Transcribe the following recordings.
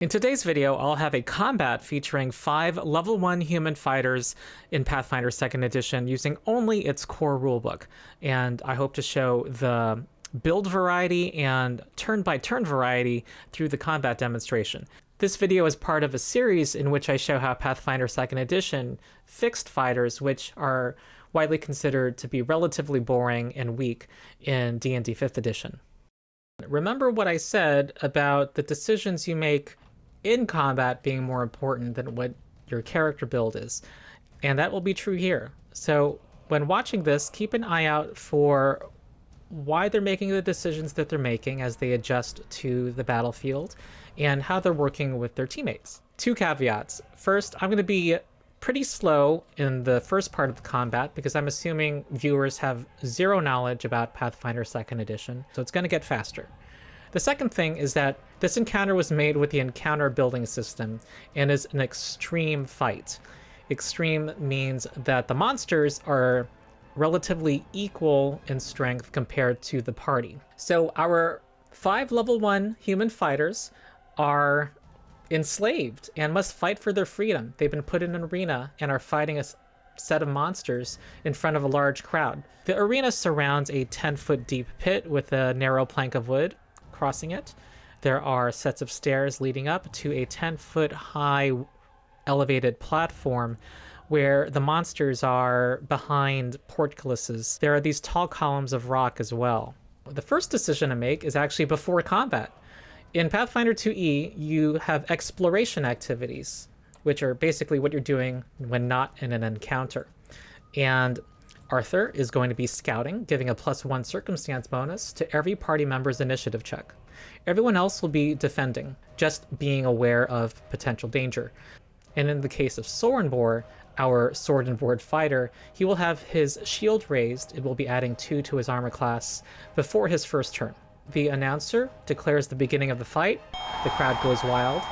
In today's video, I'll have a combat featuring 5 level 1 human fighters in Pathfinder 2nd Edition using only its core rulebook, and I hope to show the build variety and turn-by-turn variety through the combat demonstration. This video is part of a series in which I show how Pathfinder 2nd Edition fixed fighters, which are widely considered to be relatively boring and weak in D&D 5th Edition. Remember what I said about the decisions you make in combat being more important than what your character build is, and that will be true here. So when watching this, keep an eye out for why they're making the decisions that they're making as they adjust to the battlefield and how they're working with their teammates. 2 caveats. First, I'm going to be pretty slow in the first part of the combat because I'm assuming viewers have zero knowledge about Pathfinder 2nd Edition, so it's going to get faster. The second thing is that this encounter was made with the encounter building system and is an extreme fight. Extreme means that the monsters are relatively equal in strength compared to the party. So our 5 level 1 human fighters are enslaved and must fight for their freedom. They've been put in an arena and are fighting a set of monsters in front of a large crowd. The arena surrounds a 10-foot deep pit with a narrow plank of wood crossing it. There are sets of stairs leading up to a 10-foot high elevated platform where the monsters are behind portcullises. There are these tall columns of rock as well. The first decision to make is actually before combat. In Pathfinder 2e, you have exploration activities, which are basically what you're doing when not in an encounter. And Arthur is going to be scouting, giving a +1 circumstance bonus to every party member's initiative check. Everyone else will be defending, just being aware of potential danger. And in the case of Sorenbor, our sword and board fighter, he will have his shield raised. It will be adding 2 to his armor class before his first turn. The announcer declares the beginning of the fight, the crowd goes wild,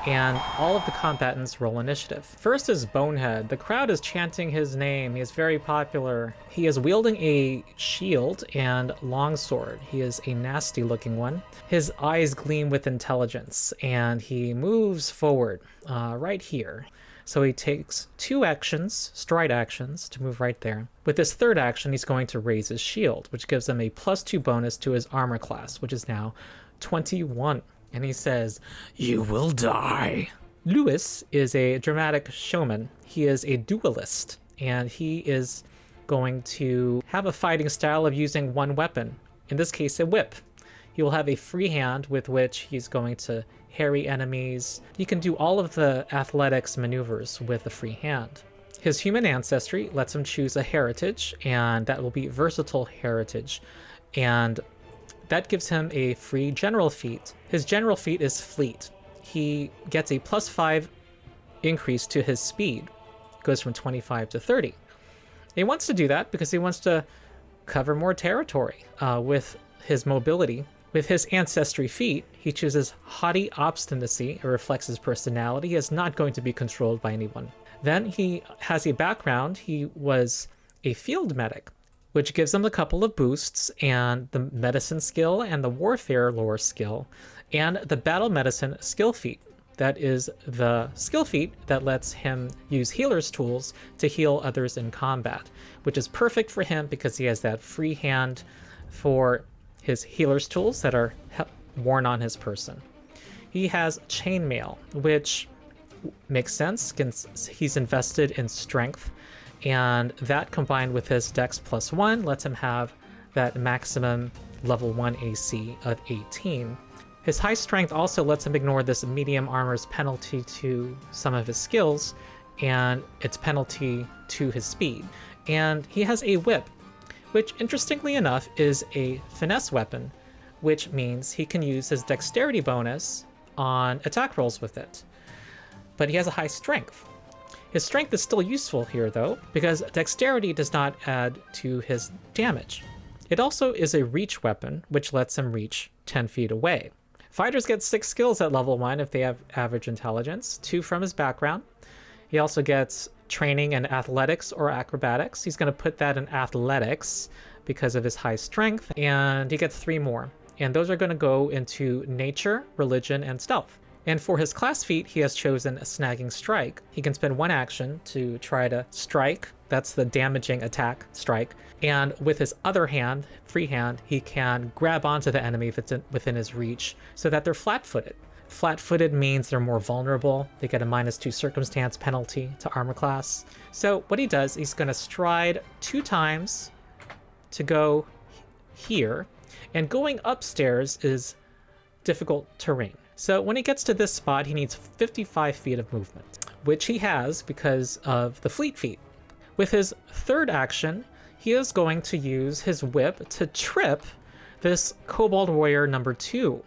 and all of the combatants roll initiative. First is Bonehead. The crowd is chanting his name. He is very popular. He is wielding a shield and longsword. He is a nasty looking one. His eyes gleam with intelligence, and he moves forward right here. So he takes 2 actions, stride actions, to move right there. With this third action, he's going to raise his shield, which gives him a +2 bonus to his armor class, which is now 21. And he says, "You will die." Lewis is a dramatic showman. He is a duelist, and he is going to have a fighting style of using one weapon, in this case a whip. He will have a free hand with which he's going to harry enemies. He can do all of the athletics maneuvers with a free hand. His human ancestry lets him choose a heritage, and that will be versatile heritage. And that gives him a free general feat. His general feat is fleet. He gets a +5 increase to his speed. It goes from 25 to 30. He wants to do that because he wants to cover more territory with his mobility. With his ancestry feat, he chooses haughty obstinacy. It reflects his personality. He is not going to be controlled by anyone. Then he has a background. He was a field medic, which gives him a couple of boosts, and the medicine skill and the warfare lore skill, and the battle medicine skill feat. That is the skill feat that lets him use healer's tools to heal others in combat, which is perfect for him because he has that free hand for his healer's tools that are worn on his person. He has chainmail, which makes sense since he's invested in strength, and that combined with his dex +1 lets him have that maximum level 1 AC of 18. His high strength also lets him ignore this medium armor's penalty to some of his skills and its penalty to his speed. And he has a whip, which interestingly enough is a finesse weapon, which means he can use his dexterity bonus on attack rolls with it. But he has a high strength. His strength is still useful here though, because dexterity does not add to his damage. It also is a reach weapon, which lets him reach 10 feet away. Fighters get 6 skills at level 1 if they have average intelligence, 2 from his background. He also gets training in athletics or acrobatics. He's going to put that in athletics because of his high strength, and he gets 3 more. And those are going to go into nature, religion, and stealth. And for his class feat, he has chosen Snagging Strike. He can spend 1 action to try to strike. That's the damaging attack, strike. And with his other hand, free hand, he can grab onto the enemy if it's within his reach so that they're flat-footed. Flat-footed means they're more vulnerable. They get a -2 circumstance penalty to armor class. So what he does, he's going to stride 2 times to go here. And going upstairs is difficult terrain. So when he gets to this spot, he needs 55 feet of movement, which he has because of the fleet feat. With his 3rd action, he is going to use his whip to trip this Kobold Warrior number 2.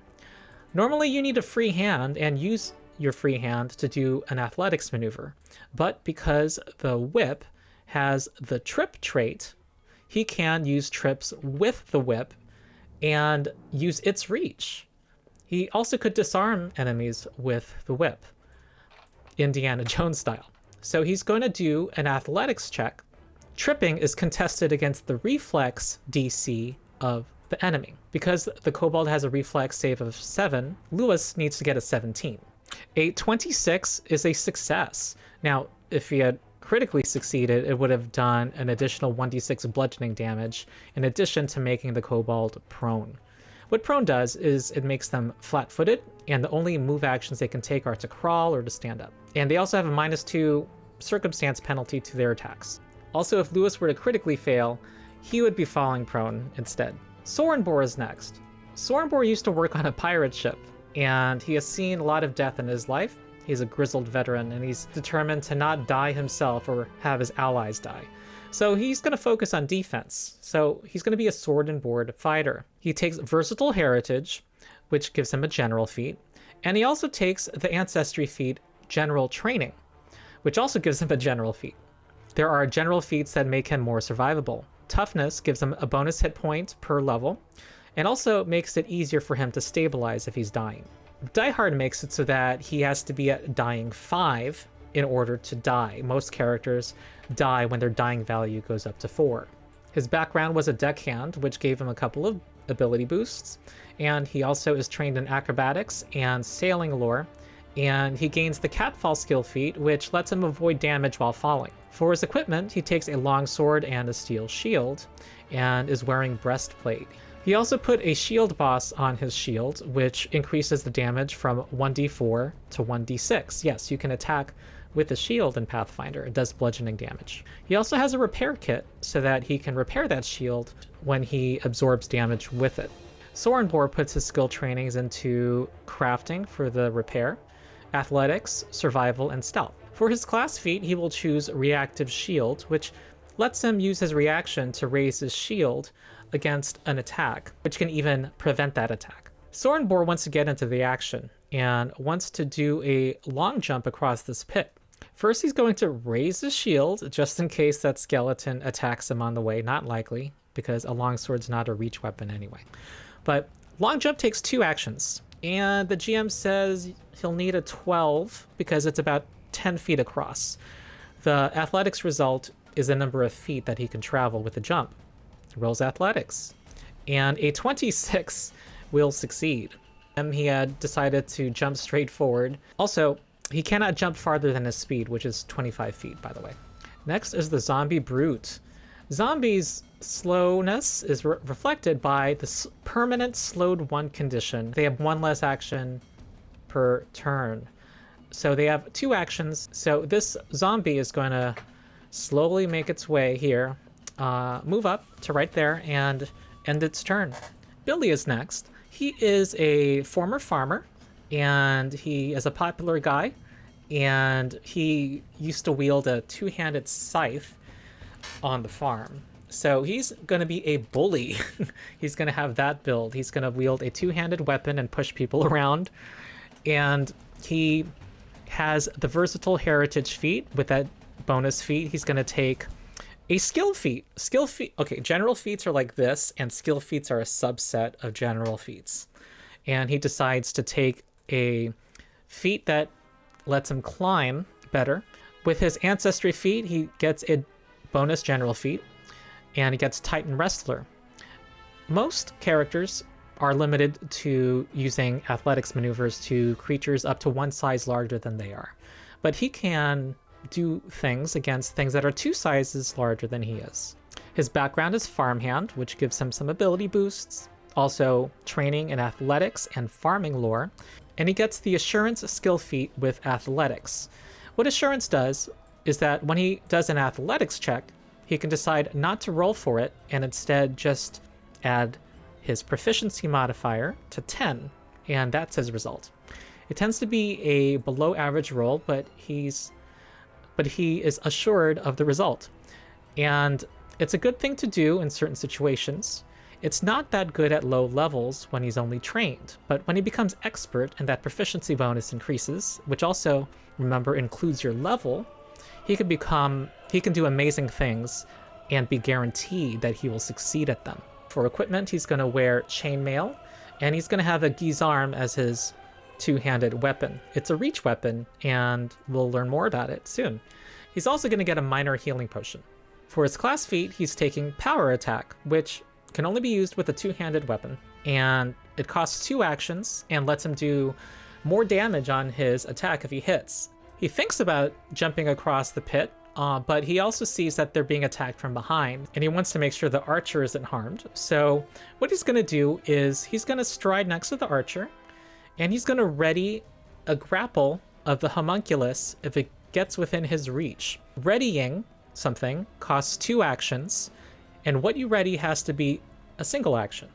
Normally you need a free hand and use your free hand to do an athletics maneuver, but because the whip has the trip trait, he can use trips with the whip and use its reach. He also could disarm enemies with the whip, Indiana Jones style. So he's going to do an athletics check. Tripping is contested against the reflex DC of the enemy. Because the kobold has a reflex save of 7, Lewis needs to get a 17. A 26 is a success. Now, if he had critically succeeded, it would have done an additional 1d6 bludgeoning damage in addition to making the kobold prone. What prone does is it makes them flat-footed, and the only move actions they can take are to crawl or to stand up. And they also have a -2 circumstance penalty to their attacks. Also, if Lewis were to critically fail, he would be falling prone instead. Sorenbor is next. Sorenbor used to work on a pirate ship, and he has seen a lot of death in his life. He's a grizzled veteran, and he's determined to not die himself or have his allies die. So he's going to focus on defense. So he's going to be a sword and board fighter. He takes Versatile Heritage, which gives him a general feat, and he also takes the Ancestry feat General Training, which also gives him a general feat. There are general feats that make him more survivable. Toughness gives him a bonus hit point per level, and also makes it easier for him to stabilize if he's dying. Die Hard makes it so that he has to be at dying 5 in order to die. Most characters die when their dying value goes up to 4. His background was a deckhand, which gave him a couple of ability boosts, and he also is trained in acrobatics and sailing lore, and he gains the catfall skill feat, which lets him avoid damage while falling. For his equipment, he takes a long sword and a steel shield, and is wearing breastplate. He also put a shield boss on his shield, which increases the damage from 1d4 to 1d6. Yes, you can attack with the shield in Pathfinder. It does bludgeoning damage. He also has a repair kit so that he can repair that shield when he absorbs damage with it. Sorenbor puts his skill trainings into crafting for the repair, athletics, survival, and stealth. For his class feat, he will choose Reactive Shield, which lets him use his reaction to raise his shield against an attack, which can even prevent that attack. Sorenbor wants to get into the action and wants to do a long jump across this pit. First, he's going to raise his shield just in case that skeleton attacks him on the way. Not likely, because a longsword's not a reach weapon anyway. But long jump takes 2 actions, and the GM says he'll need a 12 because it's about 10 feet across. The athletics result is the number of feet that he can travel with the jump. He rolls athletics, and a 26 will succeed. He had decided to jump straight forward. Also, he cannot jump farther than his speed, which is 25 feet, by the way. Next is the Zombie Brute. Zombies' slowness is reflected by the permanent slowed 1 condition. They have 1 less action per turn. So they have 2 actions. So this zombie is going to slowly make its way here, move up to right there, and end its turn. Billy is next. He is a former farmer, and he is a popular guy, and he used to wield a 2-handed scythe on the farm. So he's going to be a bully. He's going to have that build. He's going to wield a 2-handed weapon and push people around, and he has the Versatile Heritage feat. With that bonus feat, he's going to take a skill feat. Okay, general feats are like this, and skill feats are a subset of general feats. And he decides to take a feat that lets him climb better. With his Ancestry feat, he gets a bonus general feat, and he gets Titan Wrestler. Most characters are limited to using athletics maneuvers to creatures up to one size larger than they are. But he can do things against things that are 2 sizes larger than he is. His background is farmhand, which gives him some ability boosts, also training in athletics and farming lore, and he gets the assurance skill feat with athletics. What assurance does is that when he does an athletics check, he can decide not to roll for it and instead just add his proficiency modifier to 10, and that's his result. It tends to be a below average roll, but he is assured of the result. And it's a good thing to do in certain situations. It's not that good at low levels when he's only trained, but when he becomes expert and that proficiency bonus increases, which also, remember, includes your level, he can do amazing things and be guaranteed that he will succeed at them. For equipment, he's going to wear chainmail, and he's going to have a guisarme as his 2-handed weapon. It's a reach weapon, and we'll learn more about it soon. He's also going to get a minor healing potion. For his class feat, he's taking Power Attack, which can only be used with a 2-handed weapon, and it costs 2 actions and lets him do more damage on his attack if he hits. He thinks about jumping across the pit, but he also sees that they're being attacked from behind, and he wants to make sure the archer isn't harmed. So what he's going to do is he's going to stride next to the archer, and he's going to ready a grapple of the homunculus if it gets within his reach. Readying something costs 2 actions, and what you ready has to be a single action.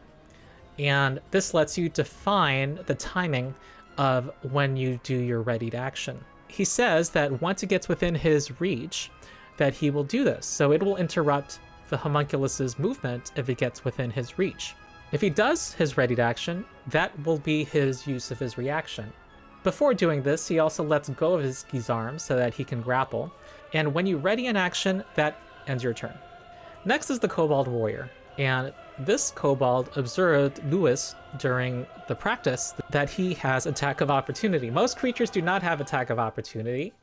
And this lets you define the timing of when you do your readied action. He says that once it gets within his reach, that he will do this. So it will interrupt the homunculus's movement if it gets within his reach. If he does his readied action, that will be his use of his reaction. Before doing this, he also lets go of his guisarme so that he can grapple. And when you ready an action, that ends your turn. Next is the Kobold Warrior. And this kobold observed Lewis during the practice that he has attack of opportunity. Most creatures do not have attack of opportunity.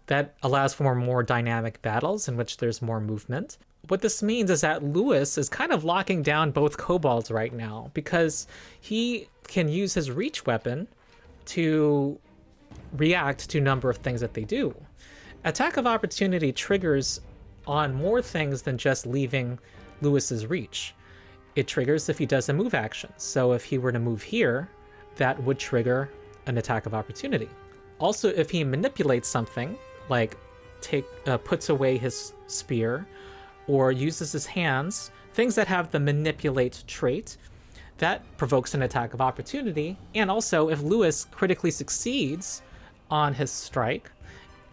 That allows for more dynamic battles in which there's more movement. What this means is that Lewis is kind of locking down both kobolds right now because he can use his reach weapon to react to a number of things that they do. Attack of opportunity triggers on more things than just leaving Lewis's reach. It triggers if he does a move action. So if he were to move here, that would trigger an attack of opportunity. Also, if he manipulates something, like puts away his spear or uses his hands, things that have the manipulate trait, that provokes an attack of opportunity. And also, if Lewis critically succeeds on his strike,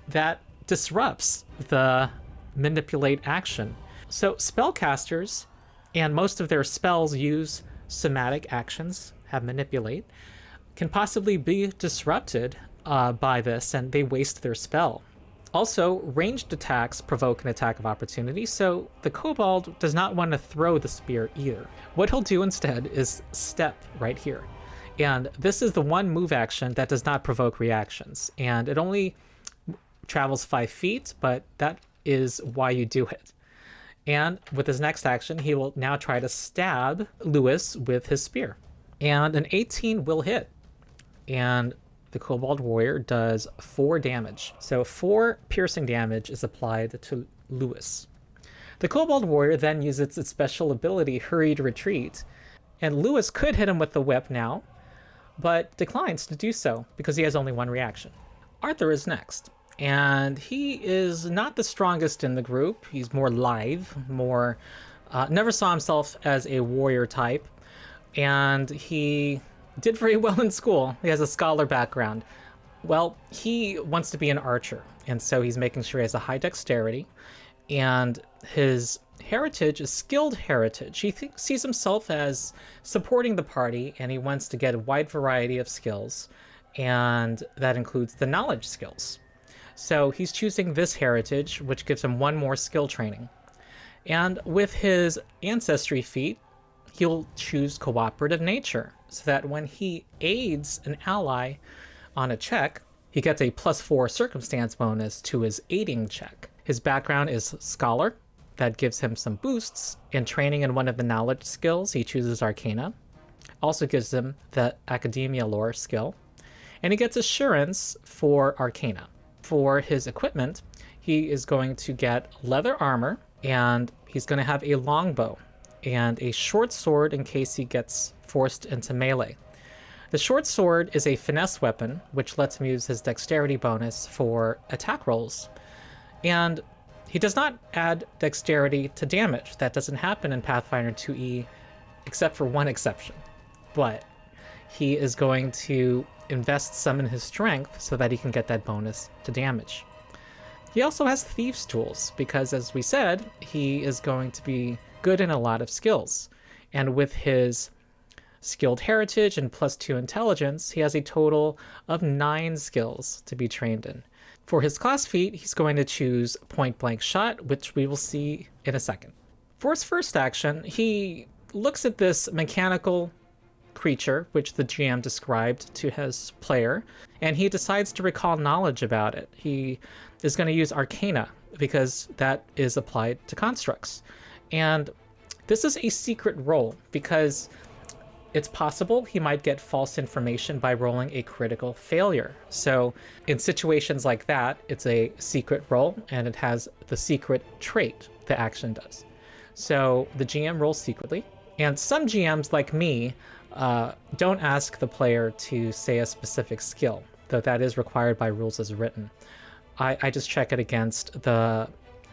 that disrupts the manipulate action. So spellcasters, and most of their spells use somatic actions, have manipulate, can possibly be disrupted by this, and they waste their spell. Also, ranged attacks provoke an attack of opportunity, so the kobold does not want to throw the spear either. What he'll do instead is step right here. And this is the one move action that does not provoke reactions, and it only travels 5 feet, but that is why you do it. And with his next action, he will now try to stab Lewis with his spear. And an 18 will hit. And the Kobold Warrior does 4 damage. So 4 piercing damage is applied to Lewis. The Kobold Warrior then uses its special ability, Hurried Retreat. And Lewis could hit him with the whip now, but declines to do so because he has only 1 reaction. Arthur is next. And he is not the strongest in the group. He's more lithe, never saw himself as a warrior type. And he did very well in school. He has a scholar background. Well, he wants to be an archer. And so he's making sure he has a high dexterity. And his heritage is skilled heritage. He sees himself as supporting the party, and he wants to get a wide variety of skills. And that includes the knowledge skills. So he's choosing this heritage, which gives him 1 more skill training. And with his ancestry feat, he'll choose cooperative nature, so that when he aids an ally on a check, he gets a +4 circumstance bonus to his aiding check. His background is scholar. That gives him some boosts. In training in one of the knowledge skills, he chooses Arcana. Also gives him the Academia lore skill. And he gets Assurance for Arcana. For his equipment, he is going to get leather armor, and he's going to have a longbow and a short sword in case he gets forced into melee. The short sword is a finesse weapon, which lets him use his dexterity bonus for attack rolls. And he does not add dexterity to damage. That doesn't happen in Pathfinder 2e, except for one exception. But he is going to invest some in his strength so that he can get that bonus to damage. He also has Thieves' Tools, because as we said, he is going to be good in a lot of skills. And with his skilled heritage and +2 intelligence, he has a total of 9 skills to be trained in. For his class feat, he's going to choose Point Blank Shot, which we will see in a second. For his first action, he looks at this mechanical creature, which the GM described to his player, and he decides to recall knowledge about it. He is going to use Arcana, because that is applied to constructs. And this is a secret roll, because it's possible he might get false information by rolling a critical failure. So in situations like that, it's a secret roll, and it has the secret trait the action does. So the GM rolls secretly, and some GMs, like me, don't ask the player to say a specific skill, though that is required by rules as written. I just check it against the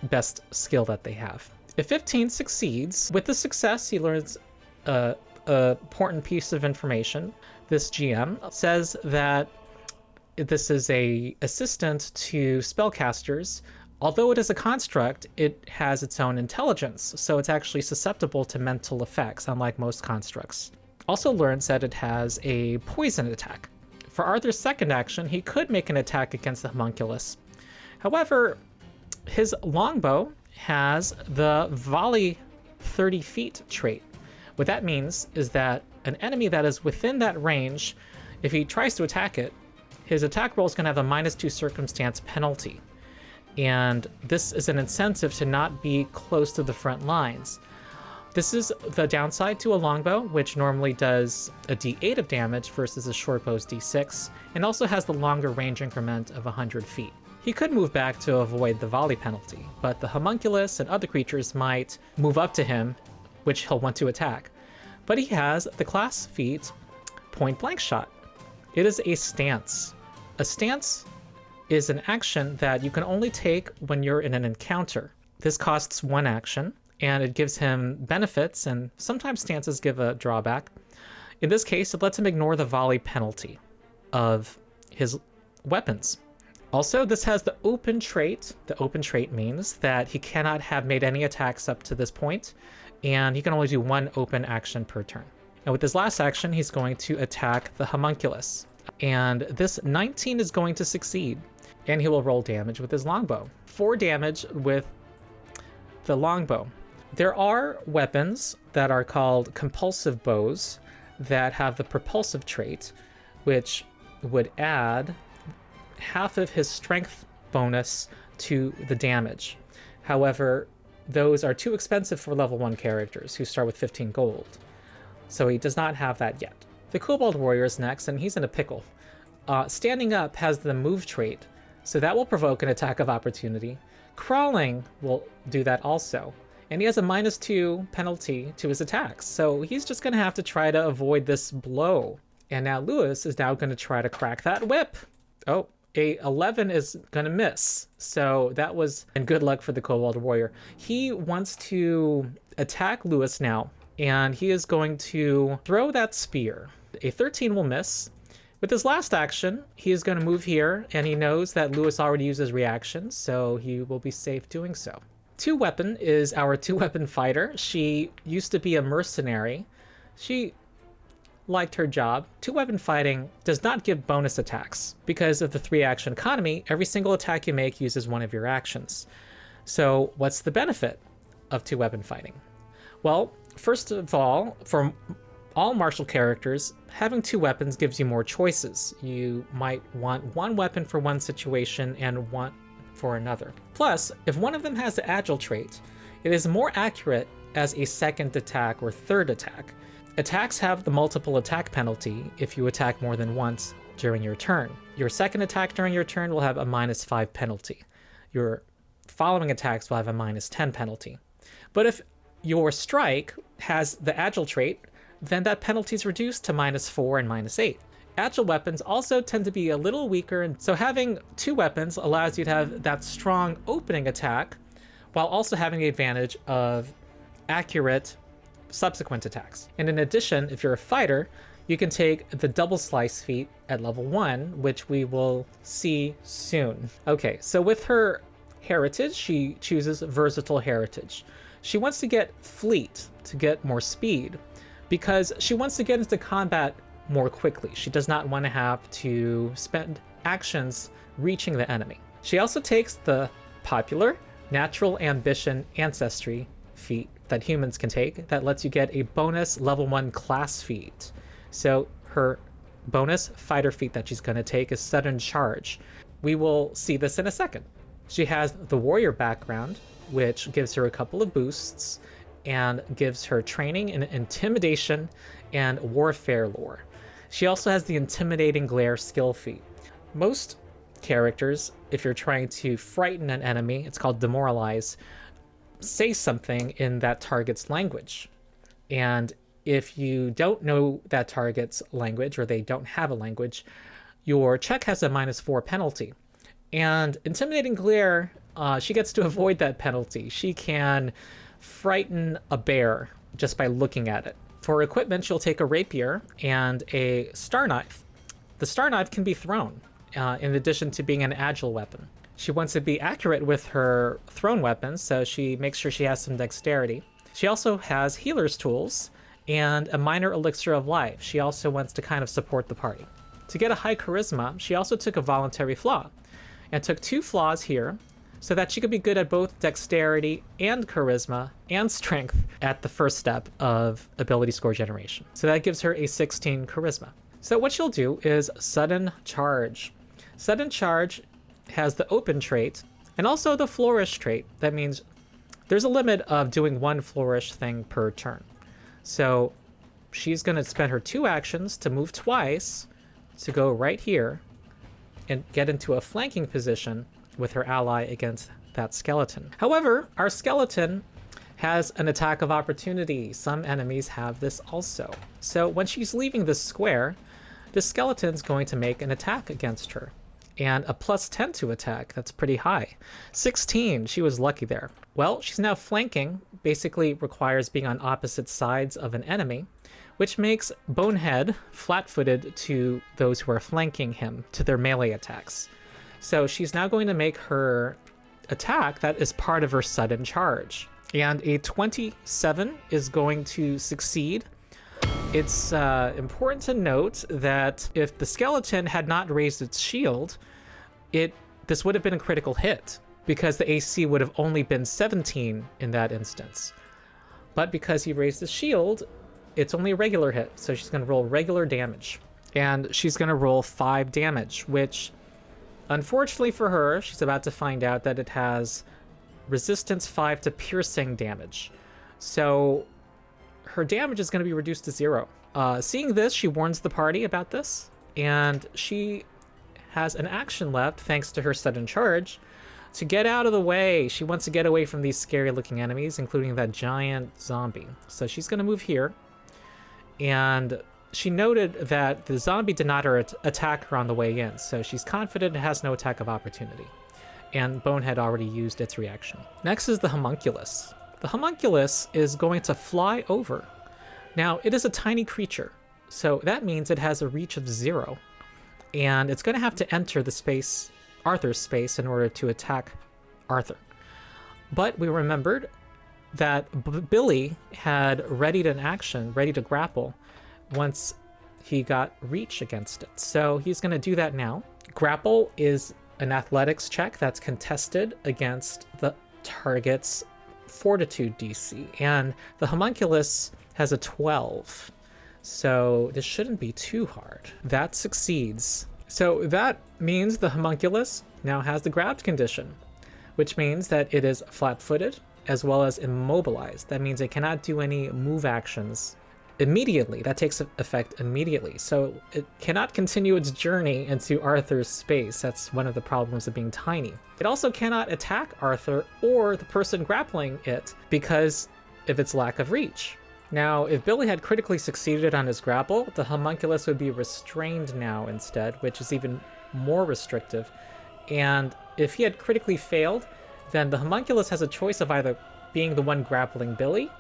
best skill that they have. If 15 succeeds, with the success, he learns a important piece of information. This GM says that this is a assistant to spellcasters. Although it is a construct, it has its own intelligence, so it's actually susceptible to mental effects, unlike most constructs. Also learns that it has a poison attack. For Arthur's second action, he could make an attack against the homunculus. However, his longbow has the volley 30 feet trait. What that means is that an enemy that is within that range, if he tries to attack it, his attack roll is going to have a -2 circumstance penalty. And this is an incentive to not be close to the front lines. This is the downside to a longbow, which normally does a d8 of damage versus a shortbow's d6, and also has the longer range increment of 100 feet. He could move back to avoid the volley penalty, but the homunculus and other creatures might move up to him, which he'll want to attack. But he has the class feat Point Blank Shot. It is a stance. A stance is an action that you can only take when you're in an encounter. This costs 1 action, and it gives him benefits, and sometimes stances give a drawback. In this case, it lets him ignore the volley penalty of his weapons. Also, this has the open trait. The open trait means that he cannot have made any attacks up to this point, and he can only do 1 open action per turn. And with his last action, he's going to attack the homunculus. And this 19 is going to succeed, and he will roll damage with his longbow. 4 damage with the longbow. There are weapons that are called compulsive bows that have the propulsive trait, which would add half of his strength bonus to the damage. However, those are too expensive for level 1 characters who start with 15 gold. So he does not have that yet. The Kobold Warrior is next, and he's in a pickle. Standing up has the move trait, so that will provoke an attack of opportunity. Crawling will do that also. And he has a -2 penalty to his attacks, so he's just going to have to try to avoid this blow. And now Lewis is now going to try to crack that whip. Oh, a 11 is going to miss. So that was, and good luck for the Kobold Warrior. He wants to attack Lewis now, and he is going to throw that spear. A 13 will miss. With his last action, he is going to move here, and he knows that Lewis already uses reactions, so he will be safe doing so. 2-weapon is our 2-weapon fighter. She used to be a mercenary. She liked her job. 2-weapon fighting does not give bonus attacks. Because of the 3-action economy, every single attack you make uses one of your actions. So what's the benefit of 2-weapon fighting? Well, first of all, for all martial characters, having 2 weapons gives you more choices. You might want 1 weapon for one situation and 1 for another. Plus, if one of them has the agile trait, it is more accurate as a second attack or third attack. Attacks have the multiple attack penalty if you attack more than once during your turn. Your second attack during your turn will have a -5 penalty. Your following attacks will have a -10 penalty. But if your strike has the agile trait, then that penalty is reduced to -4 and -8. Agile weapons also tend to be a little weaker, and so having 2 weapons allows you to have that strong opening attack while also having the advantage of accurate subsequent attacks. And in addition, if you're a fighter, you can take the double slice feat at level 1, which we will see soon. Okay, so with her heritage, she chooses versatile heritage. She wants to get fleet to get more speed because she wants to get into combat more quickly. She does not want to have to spend actions reaching the enemy. She also takes the popular Natural Ambition Ancestry feat that humans can take that lets you get a bonus level 1 class feat. So her bonus fighter feat that she's going to take is Sudden Charge. We will see this in a second. She has the warrior background, which gives her a couple of boosts and gives her training in intimidation and warfare lore. She also has the Intimidating Glare skill feat. Most characters, if you're trying to frighten an enemy, it's called Demoralize, say something in that target's language. And if you don't know that target's language or they don't have a language, your check has a -4 penalty. And Intimidating Glare, she gets to avoid that penalty. She can frighten a bear just by looking at it. For equipment, she'll take a rapier and a star knife. The star knife can be thrown, in addition to being an agile weapon. She wants to be accurate with her thrown weapons, so she makes sure she has some dexterity. She also has healer's tools and a minor elixir of life. She also wants to kind of support the party. To get a high charisma, she also took a voluntary flaw and took 2 flaws here so that she could be good at both dexterity and charisma and strength at the first step of ability score generation. So that gives her a 16 charisma. So what she'll do is Sudden Charge. Sudden Charge has the open trait and also the flourish trait. That means there's a limit of doing 1 flourish thing per turn. So she's going to spend her 2 actions to move twice to go right here and get into a flanking position with her ally against that skeleton. However, our skeleton has an attack of opportunity. Some enemies have this also. So when she's leaving this square, the skeleton's going to make an attack against her. And a +10 to attack, that's pretty high. 16, she was lucky there. Well, she's now flanking, basically requires being on opposite sides of an enemy, which makes Bonehead flat-footed to those who are flanking him, to their melee attacks. So she's now going to make her attack that is part of her Sudden Charge. And a 27 is going to succeed. It's important to note that if the skeleton had not raised its shield, this would have been a critical hit because the AC would have only been 17 in that instance. But because he raised his shield, it's only a regular hit, so she's going to roll regular damage. And she's going to roll 5 damage, which, unfortunately for her, she's about to find out that it has resistance 5 to piercing damage. So her damage is going to be reduced to 0. Seeing this, she warns the party about this, and she has an action left, thanks to her Sudden Charge, to get out of the way. She wants to get away from these scary-looking enemies, including that giant zombie. So she's going to move here, and she noted that the zombie did not attack her on the way in, so she's confident it has no attack of opportunity. And Bonehead already used its reaction. Next is the Homunculus. The Homunculus is going to fly over. Now, it is a tiny creature, so that means it has a reach of 0. And it's going to have to enter the space, Arthur's space, in order to attack Arthur. But we remembered that Billy had readied an action, ready to grapple, once he got reach against it. So he's going to do that now. Grapple is an athletics check that's contested against the target's fortitude DC, and the Homunculus has a 12. So this shouldn't be too hard. That succeeds. So that means the Homunculus now has the grabbed condition, which means that it is flat-footed as well as immobilized. That means it cannot do any move actions immediately. That takes effect immediately. So it cannot continue its journey into Arthur's space. That's one of the problems of being tiny. It also cannot attack Arthur or the person grappling it because of its lack of reach. Now, if Billy had critically succeeded on his grapple, the homunculus would be restrained now instead, which is even more restrictive. And if he had critically failed, then the homunculus has a choice of either being the one grappling Billy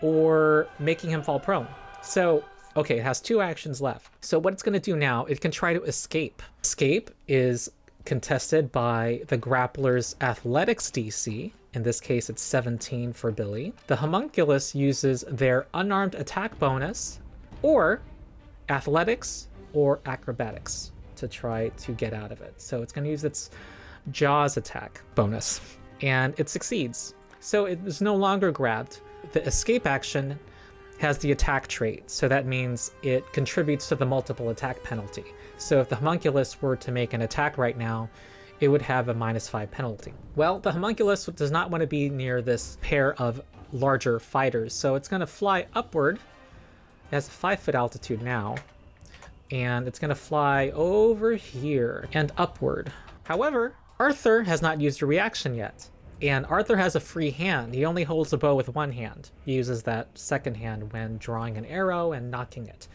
or making him fall prone. So, okay, it has 2 actions left. So what it's going to do now, it can try to escape. Escape is contested by the grappler's athletics DC. In this case, it's 17 for Billy. The homunculus uses their unarmed attack bonus or athletics or acrobatics to try to get out of it. So it's going to use its jaws attack bonus, and it succeeds. So it is no longer grabbed. The escape action has the attack trait, so that means it contributes to the multiple attack penalty. So if the homunculus were to make an attack right now, it would have a -5 penalty. Well, the homunculus does not want to be near this pair of larger fighters, so it's going to fly upward. It has a 5-foot altitude now, and it's going to fly over here and upward. However, Arthur has not used a reaction yet. And Arthur has a free hand. He only holds the bow with one hand. He uses that second hand when drawing an arrow and knocking it.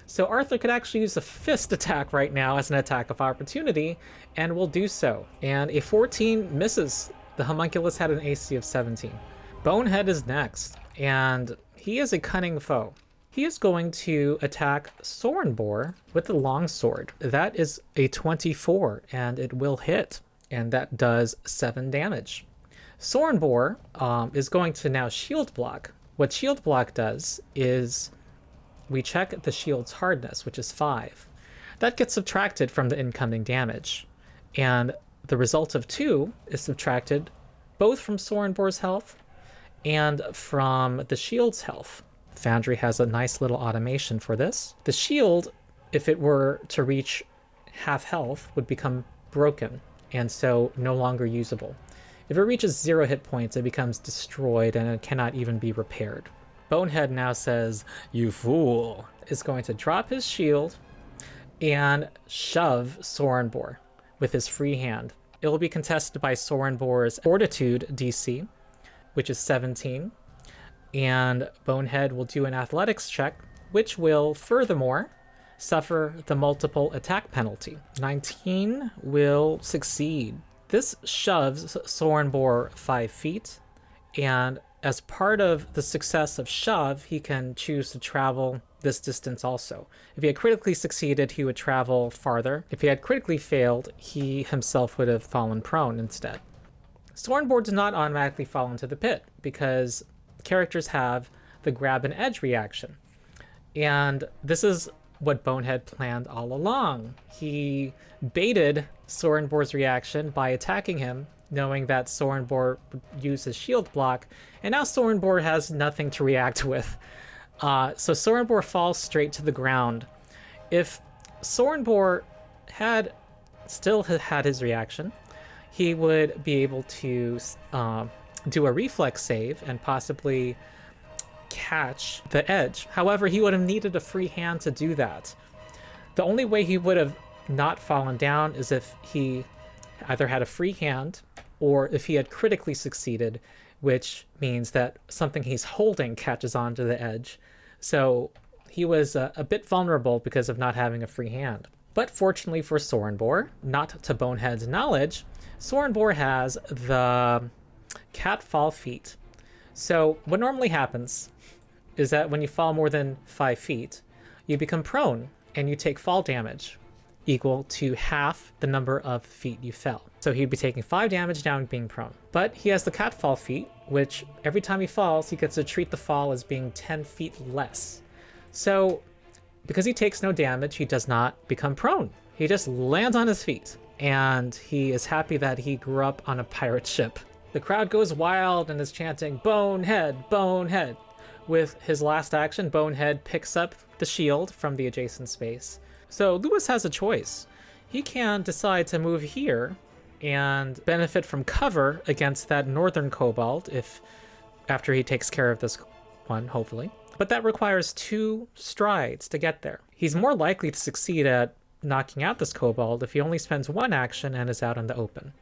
So Arthur could actually use a fist attack right now as an attack of opportunity, and will do so. And a 14 misses. The homunculus had an AC of 17. Bonehead is next, and he is a cunning foe. He is going to attack Sorenbor with the longsword. That is a 24, and it will hit, and that does 7 damage. Sorenbor is going to now shield block. What shield block does is we check the shield's hardness, which is 5. That gets subtracted from the incoming damage, and the result of 2 is subtracted both from Sorenbor's health and from the shield's health. Foundry has a nice little automation for this. The shield, if it were to reach half health, would become broken, and so no longer usable. If it reaches 0 hit points, it becomes destroyed and it cannot even be repaired. Bonehead now says, "You fool," is going to drop his shield and shove Sorenbor with his free hand. It will be contested by Sorenbor's Fortitude DC, which is 17, and Bonehead will do an athletics check, which will furthermore suffer the multiple attack penalty. 19 will succeed. This shoves Sorenbor 5 feet, and as part of the success of shove, he can choose to travel this distance also. If he had critically succeeded, he would travel farther. If he had critically failed, he himself would have fallen prone instead. Sorenbor does not automatically fall into the pit, because characters have the grab and edge reaction. And this is what Bonehead planned all along. He baited Sorenbor's reaction by attacking him, knowing that Sorenbor would use his shield block, and now Sorenbor has nothing to react with. So Sorenbor falls straight to the ground. If Sorenbor had still had his reaction, he would be able to do a reflex save and possibly catch the edge. However, he would have needed a free hand to do that. The only way he would have not fallen down is if he either had a free hand or if he had critically succeeded, which means that something he's holding catches onto the edge. So he was a bit vulnerable because of not having a free hand. But fortunately for Sorenbor, not to Bonehead's knowledge, Sorenbor has the catfall feat. So what normally happens is that when you fall more than 5 feet, you become prone and you take fall damage equal to half the number of feet you fell. So he'd be taking 5 damage down being prone. But he has the catfall feat, which every time he falls, he gets to treat the fall as being 10 feet less. So because he takes no damage, he does not become prone. He just lands on his feet, and he is happy that he grew up on a pirate ship. The crowd goes wild and is chanting, "Bonehead, Bonehead." With his last action, Bonehead picks up the shield from the adjacent space. So Lewis has a choice. He can decide to move here and benefit from cover against that northern kobold after he takes care of this one, hopefully. but that requires 2 strides to get there. He's more likely to succeed at knocking out this kobold if he only spends 1 action and is out in the open.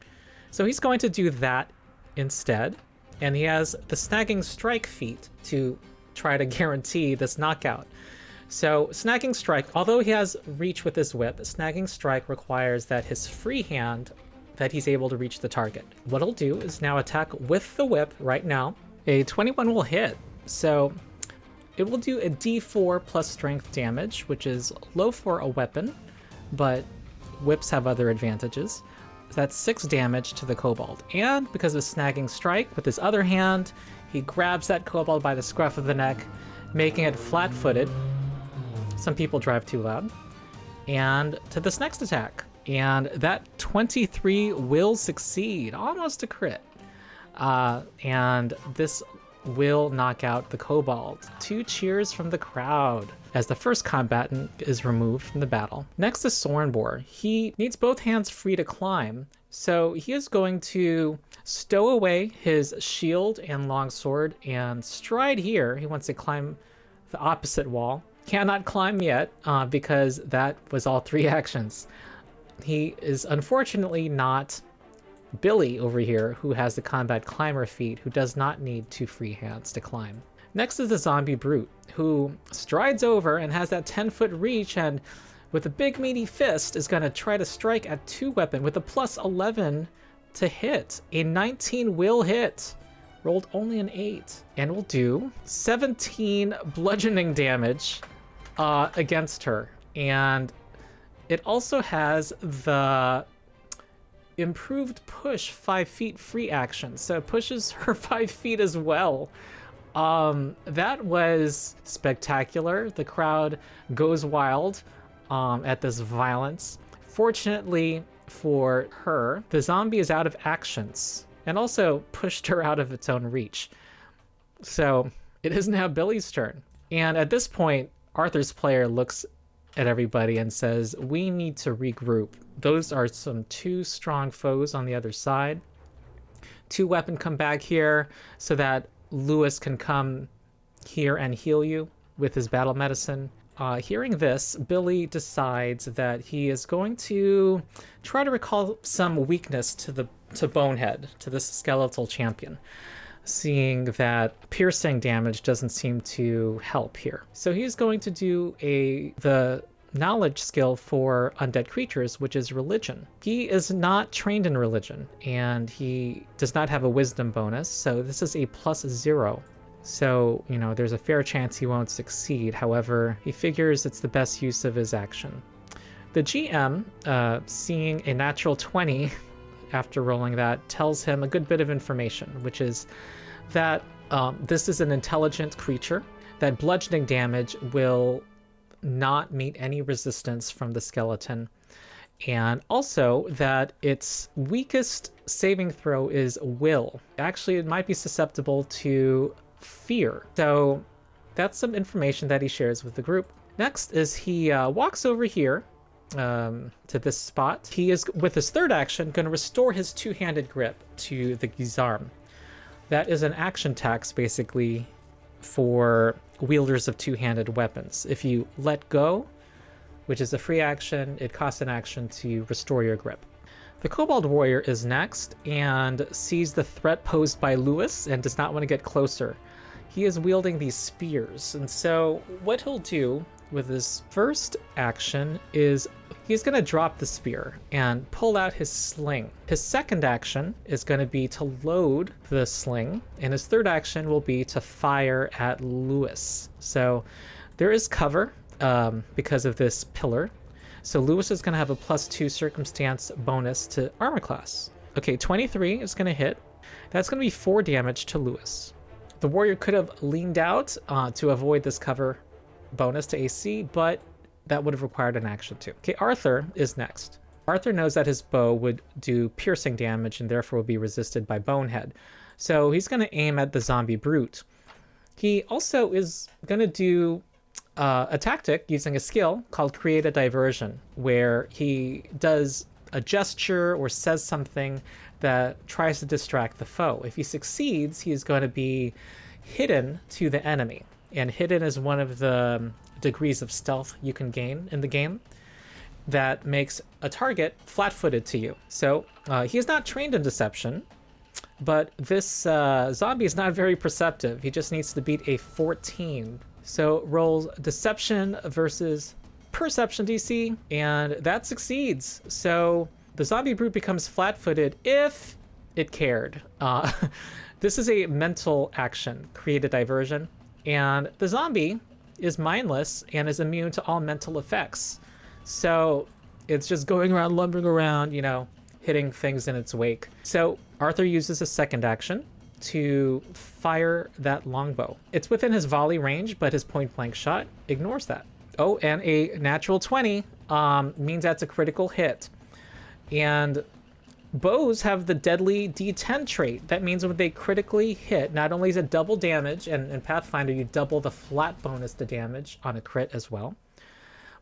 So he's going to do that instead, and he has the Snagging Strike feat to try to guarantee this knockout. So Snagging Strike, although he has reach with his whip, Snagging Strike requires that his free hand, that he's able to reach the target. What he'll do is now attack with the whip right now. A 21 will hit, so it will do a d4 plus strength damage, which is low for a weapon, but whips have other advantages. That's 6 damage to the kobold. And because of Snagging Strike, with his other hand, he grabs that kobold by the scruff of the neck, making it flat-footed. Some people drive too loud. And to this next attack. And that 23 will succeed. Almost a crit. And this will knock out the kobold. 2 cheers from the crowd as the first combatant is removed from the battle. Next is Sorenbor. He needs both hands free to climb, so he is going to stow away his shield and longsword and stride here. He wants to climb the opposite wall. Cannot climb yet because that was all 3 actions. He is unfortunately not Billy over here, who has the combat climber feat, who does not need 2 free hands to climb. Next is the zombie brute, who strides over and has that 10-foot reach, and with a big meaty fist is going to try to strike at 2 weapon with a plus 11 to hit. A 19 will hit. Rolled only an 8, and will do 17 bludgeoning damage against her. And it also has the improved push 5 feet free action, so it pushes her 5 feet as well. That was spectacular. The crowd goes wild at this violence. Fortunately for her, the zombie is out of actions and also pushed her out of its own reach. So it is now Billy's turn. And at this point, Arthur's player looks at everybody and says, we need to regroup. Those are some 2 strong foes on the other side. 2 weapon come back here so that Lewis can come here and heal you with his battle medicine. Hearing this, Billy decides that he is going to try to recall some weakness to Bonehead, to this skeletal champion, seeing that piercing damage doesn't seem to help here. So he's going to do the knowledge skill for undead creatures, which is religion. He is not trained in religion, and he does not have a wisdom bonus, so this is a +0. So, there's a fair chance he won't succeed. However, he figures it's the best use of his action. The GM, seeing a natural 20 after rolling that, tells him a good bit of information, which is that this is an intelligent creature, that bludgeoning damage will not meet any resistance from the skeleton, and also that its weakest saving throw is will. Actually, it might be susceptible to fear. So that's some information that he shares with the group. Next is he walks over here to this spot. He is, with his third action, going to restore his 2-handed grip to the Gizarm. That is an action tax, basically, for wielders of 2-handed weapons. If you let go, which is a free action, it costs an action to restore your grip. The Kobold Warrior is next and sees the threat posed by Lewis and does not want to get closer. He is wielding these spears, and so what he'll do with his first action is he's going to drop the spear and pull out his sling. His second action is going to be to load the sling, and his third action will be to fire at Lewis. So there is cover because of this pillar. So Lewis is going to have a +2 circumstance bonus to armor class. Okay, 23 is going to hit. That's going to be 4 damage to Lewis. The warrior could have leaned out to avoid this cover bonus to AC, but that would have required an action too. Okay, Arthur is next. Arthur knows that his bow would do piercing damage and therefore will be resisted by Bonehead. So he's going to aim at the zombie brute. He also is going to do a tactic using a skill called Create a Diversion, where he does a gesture or says something that tries to distract the foe. If he succeeds, he is going to be hidden to the enemy. and hidden is one of the degrees of stealth you can gain in the game that makes a target flat-footed to you. So he is not trained in deception, but this zombie is not very perceptive. He just needs to beat a 14. So rolls deception versus perception DC, and that succeeds. So the zombie brute becomes flat-footed if it cared. This is a mental action, create a diversion, and the zombie is mindless and is immune to all mental effects. So it's just going around, lumbering around, you know, hitting things in its wake. So Arthur uses a second action to fire that longbow. It's within his volley range, but his point blank shot ignores that. Oh, and a natural 20 means that's a critical hit. And bows have the deadly D10 trait. That means when they critically hit, not only is it double damage, and in Pathfinder you double the flat bonus to damage on a crit as well,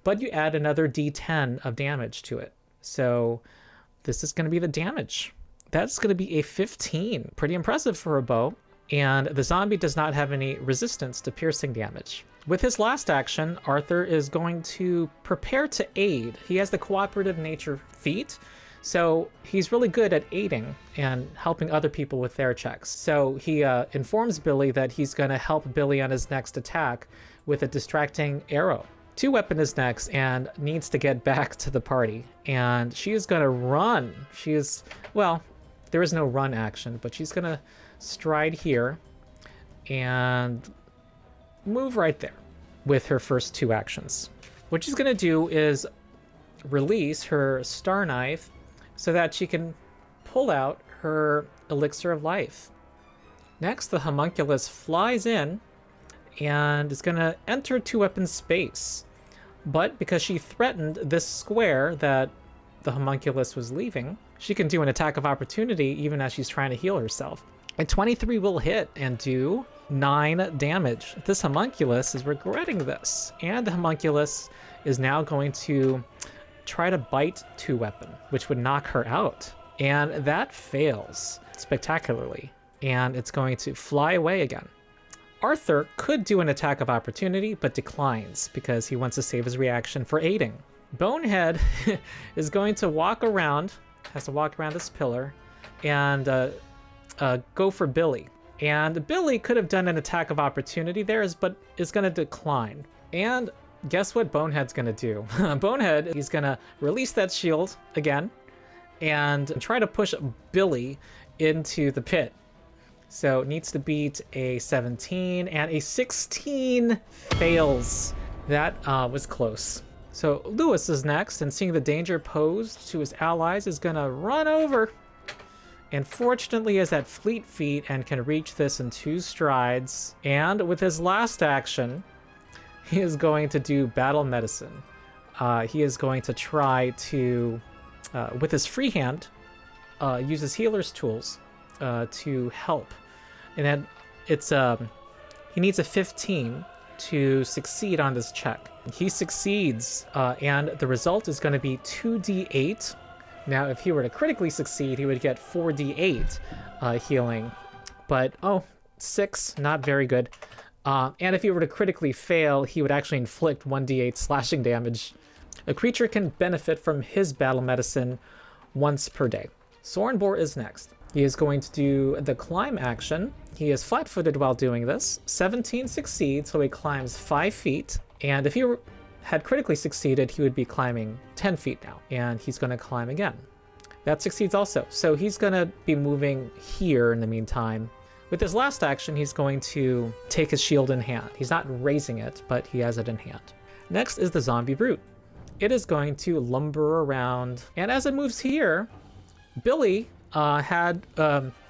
but you add another D10 of damage to it. So this is going to be the damage. That's going to be a 15. Pretty impressive for a bow. And the zombie does not have any resistance to piercing damage. With his last action, Arthur is going to prepare to aid. He has the cooperative nature feat, so he's really good at aiding and helping other people with their checks. So he informs Billy that he's going to help Billy on his next attack with a distracting arrow. 2-weapon is next and needs to get back to the party. And she is going to run. She is, well, there is no run action, but she's going to stride here and move right there with her first 2 actions. What she's going to do is release her star knife so that she can pull out her elixir of life. Next, the homunculus flies in and is going to enter 2-weapon space. But because she threatened this square that the homunculus was leaving, she can do an attack of opportunity even as she's trying to heal herself. A 23 will hit and do 9 damage. This homunculus is regretting this, and the homunculus is now going to try to bite 2-weapon, which would knock her out. And that fails spectacularly, and it's going to fly away again. Arthur could do an attack of opportunity, but declines because he wants to save his reaction for aiding. Bonehead is going to walk around, has to walk around this pillar, and go for Billy. And Billy could have done an attack of opportunity there, but is going to decline. And guess what Bonehead's going to do? Bonehead, he's going to release that shield again and try to push Billy into the pit. So it needs to beat a 17, and a 16 fails. That was close. So Lewis is next, and seeing the danger posed to his allies is going to run over. And fortunately is at fleet feet and can reach this in 2 strides. And with his last action, he is going to do battle medicine. He is going to try to, with his free hand, use his healer's tools to help. And then it's he needs a 15 to succeed on this check. He succeeds, and the result is going to be 2d8. Now, if he were to critically succeed, he would get 4d8 healing. But, 6, not very good. And if he were to critically fail, he would actually inflict 1d8 slashing damage. A creature can benefit from his battle medicine once per day. Sorenbor is next. He is going to do the climb action. He is flat-footed while doing this. 17 succeeds, so he climbs 5 feet. And if he had critically succeeded, he would be climbing 10 feet now. And he's going to climb again. That succeeds also. So he's going to be moving here in the meantime. With his last action, he's going to take his shield in hand. He's not raising it, but he has it in hand. Next is the zombie brute. It is going to lumber around. And as it moves here, Billy had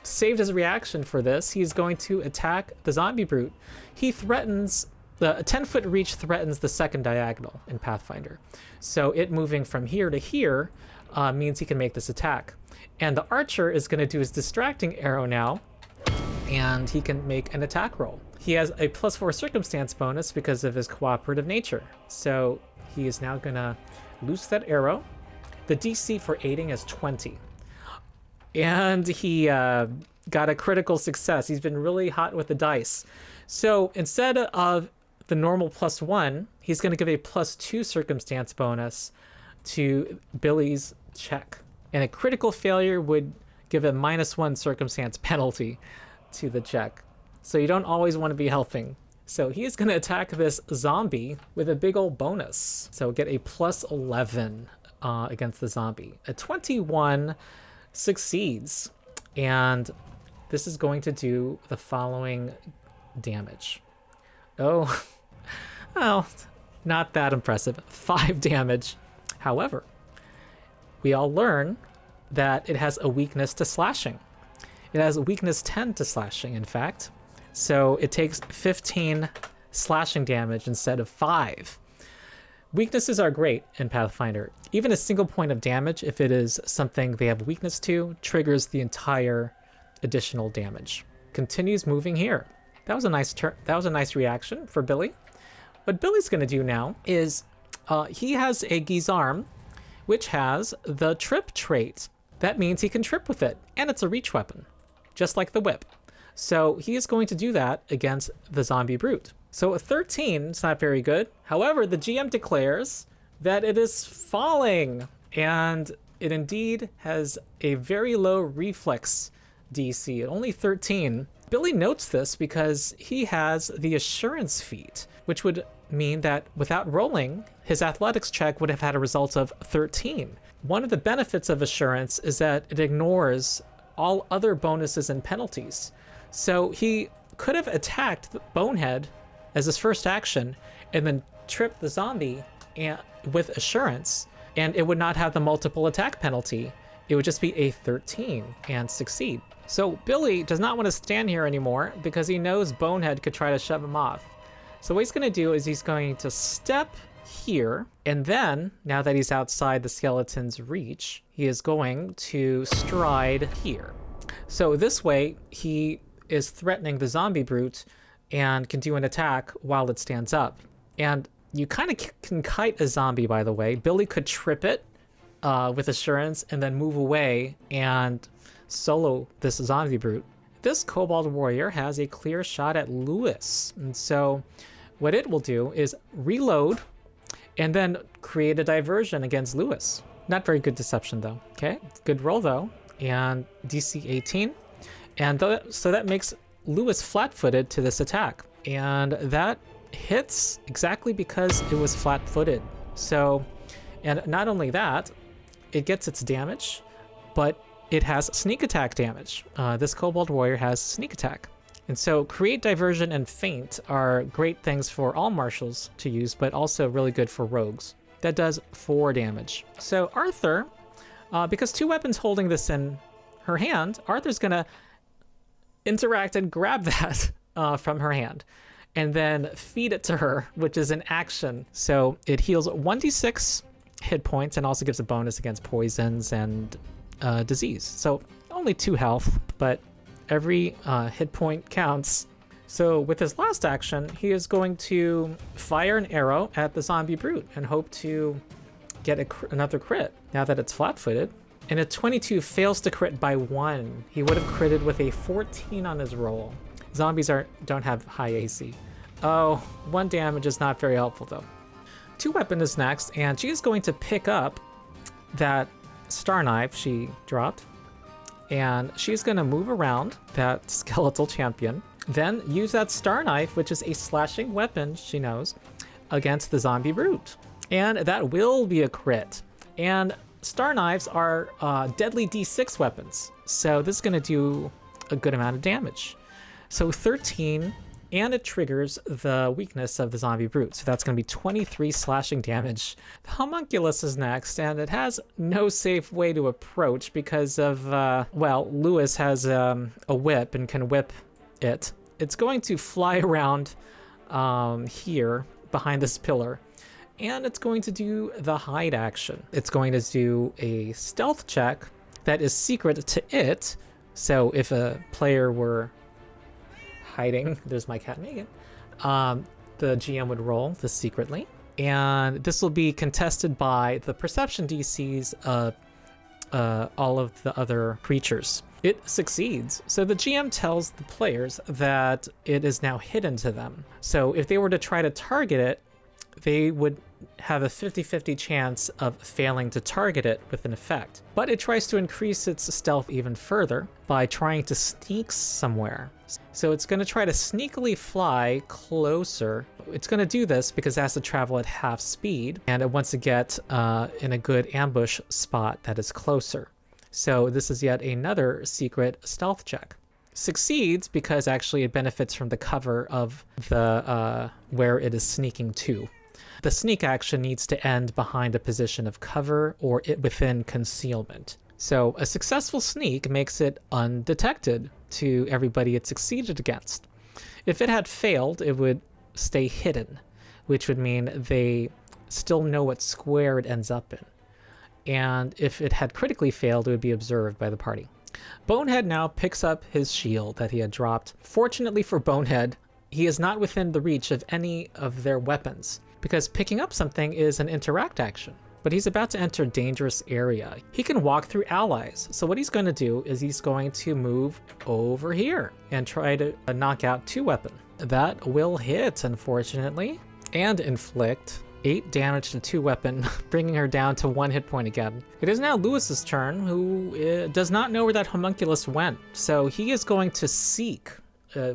saved his reaction for this. He's going to attack the zombie brute. He threatens, a 10-foot reach threatens the second diagonal in Pathfinder. So it moving from here to here means he can make this attack. And the archer is going to do his distracting arrow now, and he can make an attack roll. He has a +4 circumstance bonus because of his cooperative nature. So he is now going to loose that arrow. The DC for aiding is 20. And he got a critical success. He's been really hot with the dice. So instead of the normal +1, he's going to give a +2 circumstance bonus to Billy's check. And a critical failure would give a -1 circumstance penalty to the check. So you don't always want to be helping. So he's going to attack this zombie with a big old bonus. So get a +11 against the zombie. A 21 succeeds. And this is going to do the following damage. Oh, well, not that impressive. 5 damage. However, we all learn that it has a weakness to slashing. It has a weakness 10 to slashing, in fact. So it takes 15 slashing damage instead of 5. Weaknesses are great in Pathfinder. Even a single point of damage, if it is something they have weakness to, triggers the entire additional damage. Continues moving here. That was a nice that was a nice reaction for Billy. What Billy's going to do now is he has a Gizarm, which has the trip trait. That means he can trip with it, and it's a reach weapon, just like the whip. So he is going to do that against the zombie brute. So a 13 is not very good. However, the GM declares that it is falling, and it indeed has a very low reflex DC, only 13. Billy notes this because he has the assurance feat, which would mean that without rolling, his athletics check would have had a result of 13. One of the benefits of assurance is that it ignores all other bonuses and penalties. So he could have attacked the Bonehead as his first action and then tripped the zombie with assurance, and it would not have the multiple attack penalty. It would just be a 13 and succeed. So Billy does not want to stand here anymore because he knows Bonehead could try to shove him off. So what he's going to do is he's going to step here, and then, now that he's outside the skeleton's reach, he is going to stride here. So this way, he is threatening the zombie brute and can do an attack while it stands up. And you kind of can kite a zombie, by the way. Billy could trip it with assurance and then move away and solo this zombie brute. This kobold warrior has a clear shot at Lewis. And so what it will do is reload and then create a diversion against Lewis. Not very good deception, though. Okay, good roll, though. And DC 18. And so that makes Lewis flat-footed to this attack. And that hits exactly because it was flat-footed. So, and not only that, it gets its damage, but it has sneak attack damage. This kobold warrior has sneak attack. And so create, diversion, and feint are great things for all martials to use, but also really good for rogues. That does 4 damage. So Arthur, because 2 weapons holding this in her hand, Arthur's gonna interact and grab that from her hand and then feed it to her, which is an action. So it heals 1d6 hit points and also gives a bonus against poisons and disease. So only 2 health, but every hit point counts. So with his last action, he is going to fire an arrow at the zombie brute and hope to get another crit now that it's flat-footed. And a 22 fails to crit by 1. He would have critted with a 14 on his roll. Zombies don't have high AC. Oh, 1 damage is not very helpful, though. 2 weapon is next, and she's going to pick up that star knife she dropped, and she's going to move around that skeletal champion, then use that star knife, which is a slashing weapon, she knows, against the zombie brute. And that will be a crit. And star knives are deadly D6 weapons, so this is going to do a good amount of damage. So 13, and it triggers the weakness of the zombie brute, so that's going to be 23 slashing damage. The homunculus is next, and it has no safe way to approach because of, well, Lewis has a whip and can whip it. It's going to fly around here behind this pillar, and it's going to do the hide action. It's going to do a stealth check that is secret to it. So if a player were hiding, there's my cat Megan, the GM would roll this secretly. And this will be contested by the perception DCs of all of the other creatures. It succeeds. So the GM tells the players that it is now hidden to them. So if they were to try to target it, they would have a 50-50 chance of failing to target it with an effect. But it tries to increase its stealth even further by trying to sneak somewhere. So it's going to try to sneakily fly closer. It's going to do this because it has to travel at half speed, and it wants to get in a good ambush spot that is closer. So this is yet another secret stealth check. Succeeds because actually it benefits from the cover of the where it is sneaking to. The sneak action needs to end behind a position of cover or within concealment. So a successful sneak makes it undetected to everybody it succeeded against. If it had failed, it would stay hidden, which would mean they still know what square it ends up in. And if it had critically failed, it would be observed by the party. Bonehead now picks up his shield that he had dropped. Fortunately for Bonehead, he is not within the reach of any of their weapons, because picking up something is an interact action. But he's about to enter dangerous area. He can walk through allies. So what he's going to do is he's going to move over here and try to knock out 2 weapon. That will hit, unfortunately, and inflict 8 damage to 2 weapon, bringing her down to 1 hit point again. It is now Lewis's turn, who does not know where that homunculus went. So he is going to seek,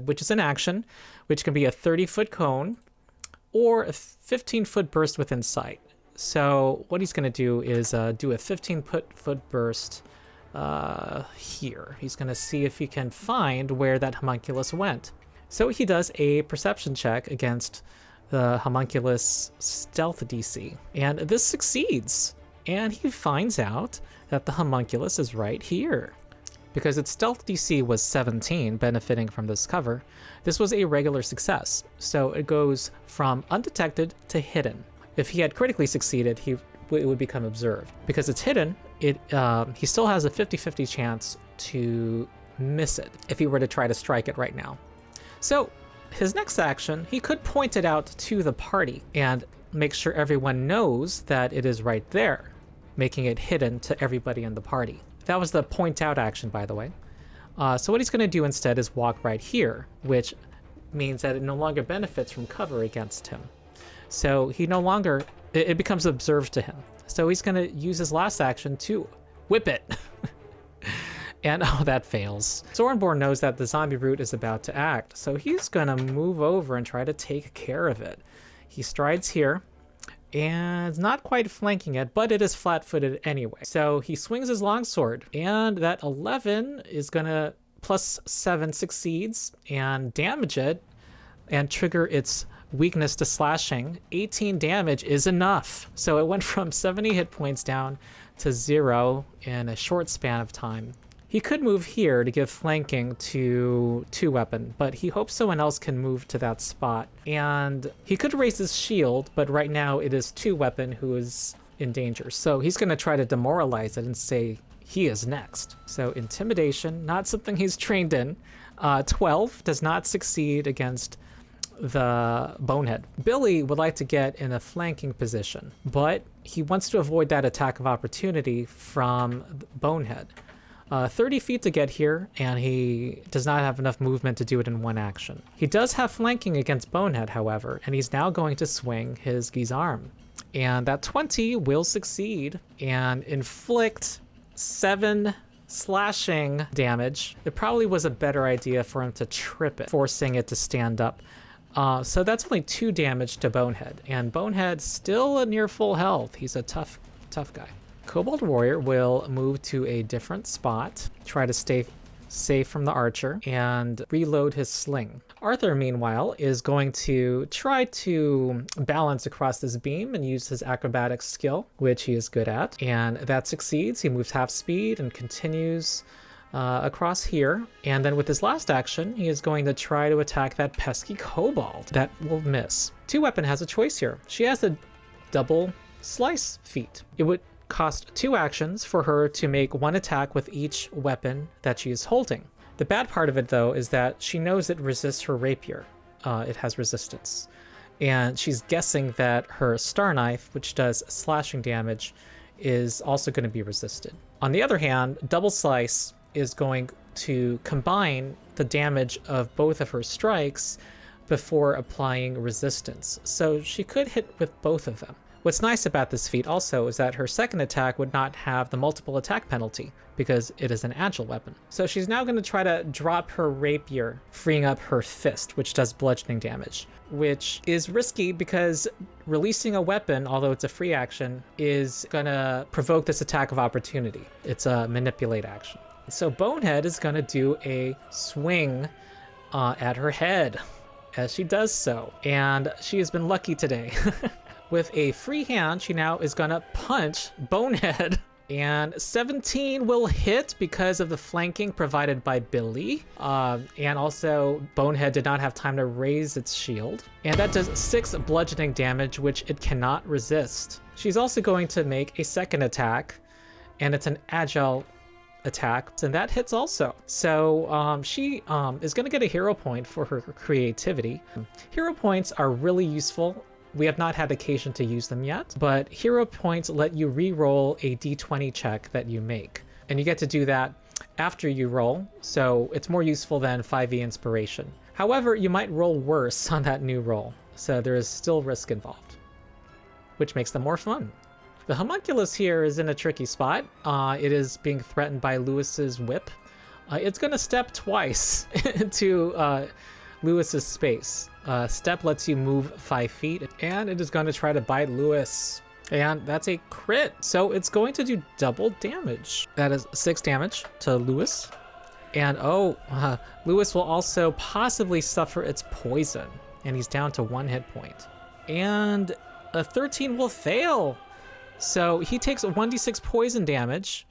which is an action, which can be a 30-foot cone or a 15-foot burst within sight. So what he's going to do is do a 15-foot burst here. He's going to see if he can find where that homunculus went. So he does a perception check against the homunculus stealth DC, and this succeeds. And he finds out that the homunculus is right here. Because its stealth DC was 17, benefiting from this cover, this was a regular success. So it goes from undetected to hidden. If he had critically succeeded, it would become observed. Because it's hidden, he still has a 50-50 chance to miss it if he were to try to strike it right now. So his next action, he could point it out to the party and make sure everyone knows that it is right there, making it hidden to everybody in the party. That was the point out action, by the way. So what he's going to do instead is walk right here, which means that it no longer benefits from cover against him. So he no longer, it becomes observed to him. So he's going to use his last action to whip it. And oh, that fails. Sorenborn knows that the zombie root is about to act, so he's going to move over and try to take care of it. He strides here, and not quite flanking it, but it is flat-footed anyway. So he swings his longsword, and that 11 is going to plus 7 succeeds and damage it and trigger its weakness to slashing. 18 damage is enough. So it went from 70 hit points down to 0 in a short span of time. He could move here to give flanking to 2 weapon, but he hopes someone else can move to that spot. And he could raise his shield, but right now it is 2 weapon who is in danger. So he's going to try to demoralize it and say he is next. So intimidation, not something he's trained in. 12 does not succeed against the Bonehead. Billy would like to get in a flanking position, but he wants to avoid that attack of opportunity from Bonehead. 30 feet to get here, and he does not have enough movement to do it in one action. He does have flanking against Bonehead, however, and he's now going to swing his Gizarm. And that 20 will succeed and inflict 7 slashing damage. It probably was a better idea for him to trip it, forcing it to stand up. So that's only 2 damage to Bonehead, and Bonehead's still near full health. He's a tough guy. Kobold Warrior will move to a different spot, try to stay safe from the archer, and reload his sling. Arthur, meanwhile, is going to try to balance across this beam and use his acrobatics skill, which he is good at, and that succeeds. He moves half speed and continues across here, and then with his last action, he is going to try to attack that pesky kobold. That will miss. 2 weapon has a choice here. She has a double slice feat. It would cost 2 actions for her to make 1 attack with each weapon that she is holding. The bad part of it, though, is that she knows it resists her rapier. It has resistance. And she's guessing that her star knife, which does slashing damage, is also going to be resisted. On the other hand, double slice is going to combine the damage of both of her strikes before applying resistance. So she could hit with both of them. What's nice about this feat also is that her second attack would not have the multiple attack penalty because it is an agile weapon. So she's now going to try to drop her rapier, freeing up her fist, which does bludgeoning damage, which is risky because releasing a weapon, although it's a free action, is going to provoke this attack of opportunity. It's a manipulate action. So Bonehead is going to do a swing at her head as she does so, and she has been lucky today. With a free hand, she now is going to punch Bonehead, and 17 will hit because of the flanking provided by Billy, and also Bonehead did not have time to raise its shield, and that does 6 bludgeoning damage, which it cannot resist. She's also going to make a second attack, and it's an agile attack, and that hits also. So she is going to get a hero point for her creativity. Hero points are really useful. We have not had occasion to use them yet, but hero points let you re-roll a d20 check that you make, and you get to do that after you roll, so it's more useful than 5e inspiration. However, you might roll worse on that new roll, so there is still risk involved, which makes them more fun. The homunculus here is in a tricky spot. It is being threatened by Lewis's whip. It's going to step twice into Lewis's space. Step lets you move 5 feet, and it is going to try to bite Lewis. And that's a crit, so it's going to do double damage. That is 6 damage to Lewis. And Lewis will also possibly suffer its poison, and he's down to 1 hit point. And a 13 will fail. So he takes 1d6 poison damage,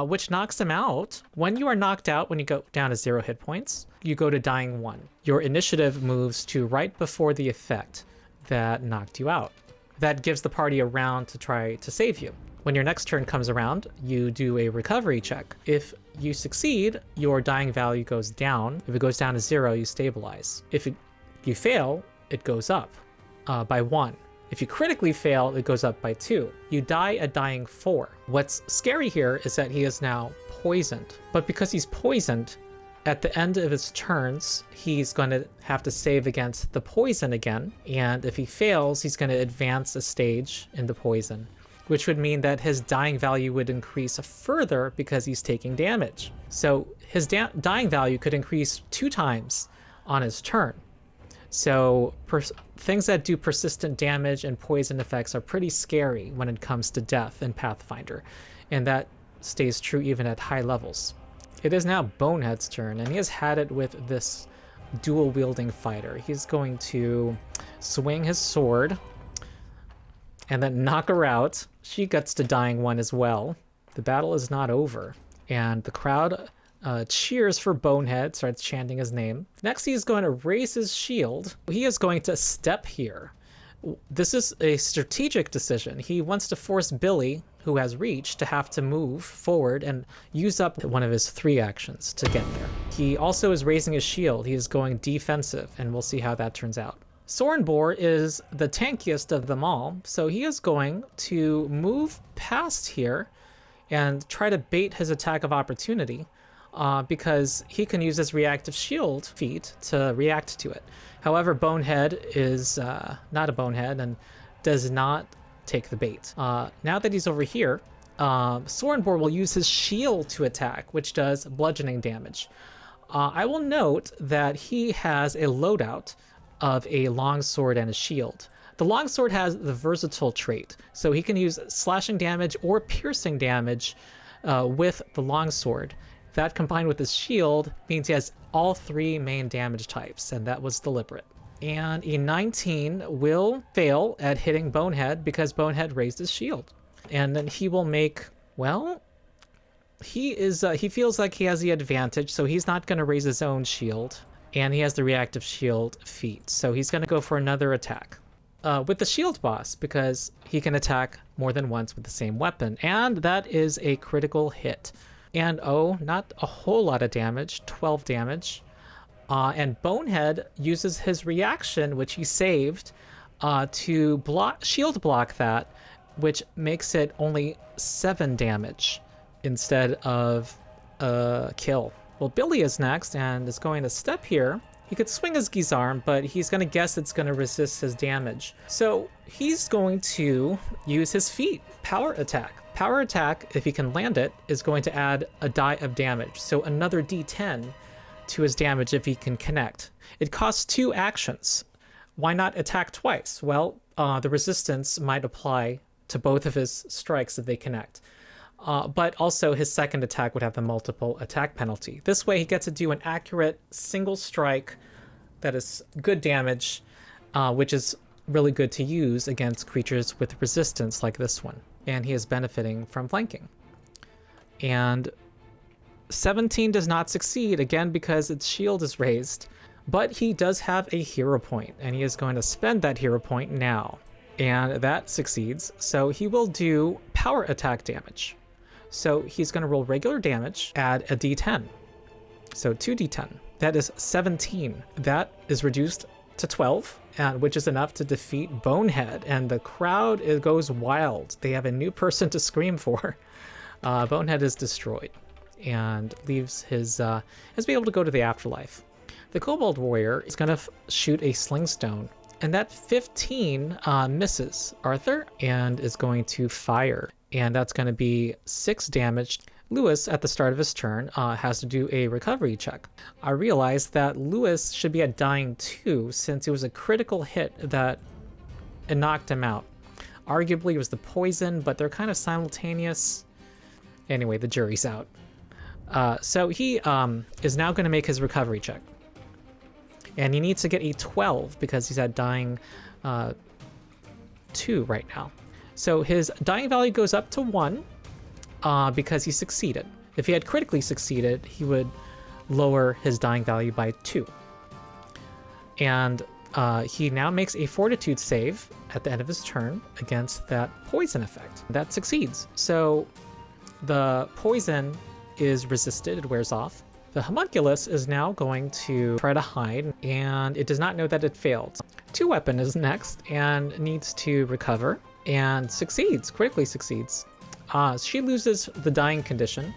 which knocks him out. When you are knocked out, when you go down to 0 hit points, you go to dying 1. Your initiative moves to right before the effect that knocked you out. That gives the party a round to try to save you. When your next turn comes around, you do a recovery check. If you succeed, your dying value goes down. If it goes down to 0, you stabilize. If you fail, it goes up by 1. If you critically fail, it goes up by 2. You die a dying 4. What's scary here is that he is now poisoned. But because he's poisoned, at the end of his turns, he's going to have to save against the poison again. And if he fails, he's going to advance a stage in the poison, which would mean that his dying value would increase further because he's taking damage. So his dying value could increase 2 times on his turn. So things that do persistent damage and poison effects are pretty scary when it comes to death in Pathfinder, and that stays true even at high levels. It is now Bonehead's turn, and he has had it with this dual-wielding fighter. He's going to swing his sword and then knock her out. She gets to dying 1 as well. The battle is not over, and the crowd cheers for Bonehead, starts chanting his name. Next, he is going to raise his shield. He is going to step here. This is a strategic decision. He wants to force Billy, who has reach, to have to move forward and use up one of his 3 actions to get there. He also is raising his shield. He is going defensive, and we'll see how that turns out. Sorenbor is the tankiest of them all, so he is going to move past here and try to bait his attack of opportunity. Because he can use his reactive shield feat to react to it. However, Bonehead is not a bonehead and does not take the bait. Now that he's over here, Sorenbor will use his shield to attack, which does bludgeoning damage. I will note that he has a loadout of a longsword and a shield. The longsword has the versatile trait, so he can use slashing damage or piercing damage with the longsword. That combined with his shield means he has all 3 main damage types, and that was deliberate. And a 19 will fail at hitting Bonehead because Bonehead raised his shield. And then he will make, well, he feels like he has the advantage, so he's not going to raise his own shield, and he has the reactive shield feat, so he's going to go for another attack with the shield boss because he can attack more than once with the same weapon, and that is a critical hit. And not a whole lot of damage, 12 damage. And Bonehead uses his reaction, which he saved, to shield block that, which makes it only 7 damage instead of kill. Well, Billy is next and is going to step here. He could swing his Gizarm, but he's going to guess it's going to resist his damage. So he's going to use his feet, power attack. Power attack, if he can land it, is going to add a die of damage. So another d10 to his damage if he can connect. It costs 2 actions. Why not attack twice? Well, the resistance might apply to both of his strikes if they connect. But also his second attack would have the multiple attack penalty. This way he gets to do an accurate single strike that is good damage, which is really good to use against creatures with resistance like this one. And he is benefiting from flanking. And 17 does not succeed, again because its shield is raised. But he does have a hero point, and he is going to spend that hero point now. And that succeeds, so he will do power attack damage. So he's going to roll regular damage, add a d10. So 2d10. That is 17. That is reduced to 12, which is enough to defeat Bonehead. And the crowd goes wild. They have a new person to scream for. Bonehead is destroyed and leaves his be able to go to the afterlife. The Kobold Warrior is going to shoot a Slingstone. And that 15 misses Arthur and is going to fire. And that's going to be 6 damage. Lewis, at the start of his turn, has to do a recovery check. I realized that Lewis should be at dying 2 since it was a critical hit that it knocked him out. Arguably it was the poison, but they're kind of simultaneous. Anyway, the jury's out. So he is now going to make his recovery check. And he needs to get a 12 because he's at dying 2 right now. So his dying value goes up to 1 because he succeeded. If he had critically succeeded, he would lower his dying value by 2. And he now makes a fortitude save at the end of his turn against that poison effect. That succeeds. So the poison is resisted, it wears off. The homunculus is now going to try to hide, and it does not know that it failed. 2-Weapon is next and needs to recover and succeeds, critically succeeds. She loses the dying condition.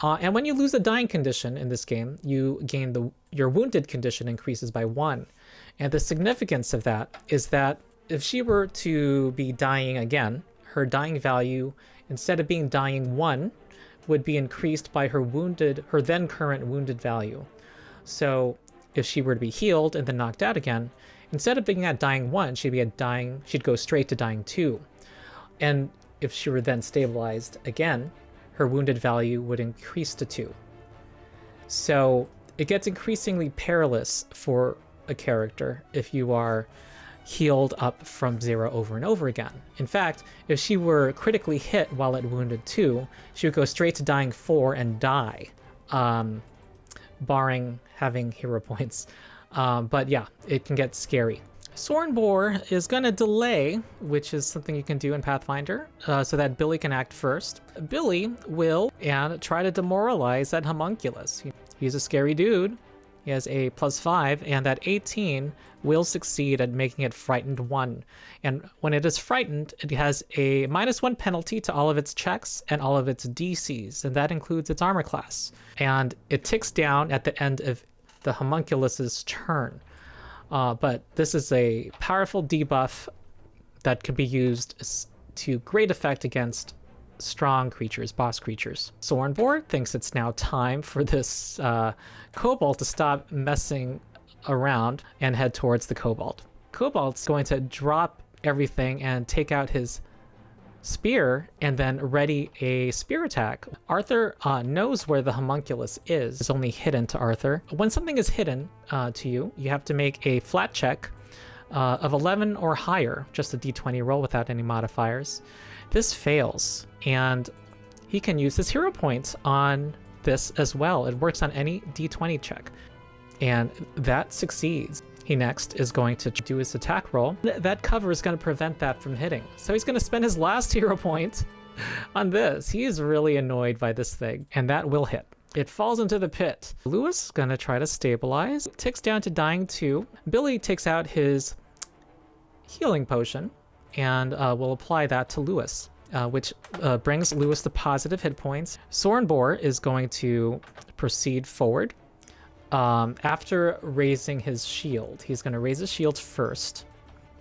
And when you lose the dying condition in this game, you gain your wounded condition increases by 1. And the significance of that is that if she were to be dying again, her dying value, instead of being dying 1, would be increased by her then current wounded value. So if she were to be healed and then knocked out again, instead of being at dying 1, she'd go straight to dying 2. And if she were then stabilized again, her wounded value would increase to 2. So it gets increasingly perilous for a character if you are healed up from 0 over and over again. In fact, if she were critically hit while at wounded 2, she would go straight to dying 4 and die, barring having hero points. But yeah, it can get scary. Sornbor is going to delay, which is something you can do in Pathfinder, so that Billy can act first. Billy will try to demoralize that homunculus. He's a scary dude. He has a +5, and that 18 will succeed at making it frightened 1. And when it is frightened, it has a -1 penalty to all of its checks and all of its DCs, and that includes its armor class. And it ticks down at the end of the homunculus's turn. But this is a powerful debuff that can be used to great effect against strong creatures, boss creatures. Sornbor thinks it's now time for this kobold to stop messing around and head towards the kobold. Kobold's going to drop everything and take out his spear and then ready a spear attack. Arthur knows where the homunculus is. It's only hidden to Arthur. When something is hidden to you, you have to make a flat check of 11 or higher, just a d20 roll without any modifiers. This fails, and he can use his hero points on this as well. It works on any d20 check, and that succeeds. He next is going to do his attack roll. That cover is going to prevent that from hitting, so he's going to spend his last hero point on this. He is really annoyed by this thing, and that will hit. It falls into the pit. Lewis is going to try to stabilize. Ticks down to dying 2. Billy takes out his healing potion and will apply that to Lewis which brings Lewis to positive hit points. Sorenbor is going to proceed forward. After raising his shield, he's going to raise his shield first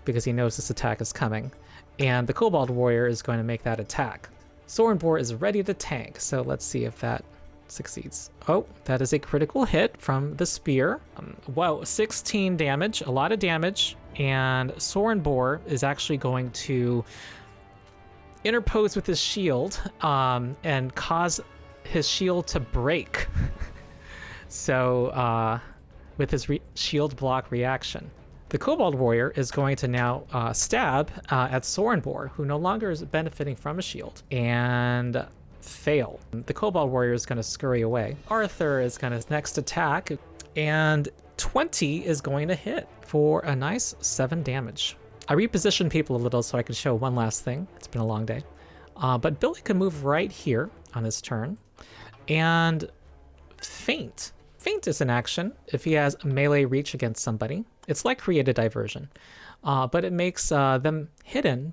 because he knows this attack is coming. And the Kobold Warrior is going to make that attack. Sorenbor is ready to tank, so let's see if that succeeds. Oh, that is a critical hit from the spear. Whoa, 16 damage, a lot of damage. And Sorenbor is actually going to interpose with his shield and cause his shield to break. So with his shield block reaction. The Kobold Warrior is going to now stab at Sorenbor, who no longer is benefiting from a shield, and fail. The Kobold Warrior is going to scurry away. Arthur is going to next attack, and 20 is going to hit for a nice 7 damage. I repositioned people a little so I can show one last thing. It's been a long day. But Billy can move right here on his turn, and Feint. Feint is an action if he has melee reach against somebody. It's like created diversion, but it makes them hidden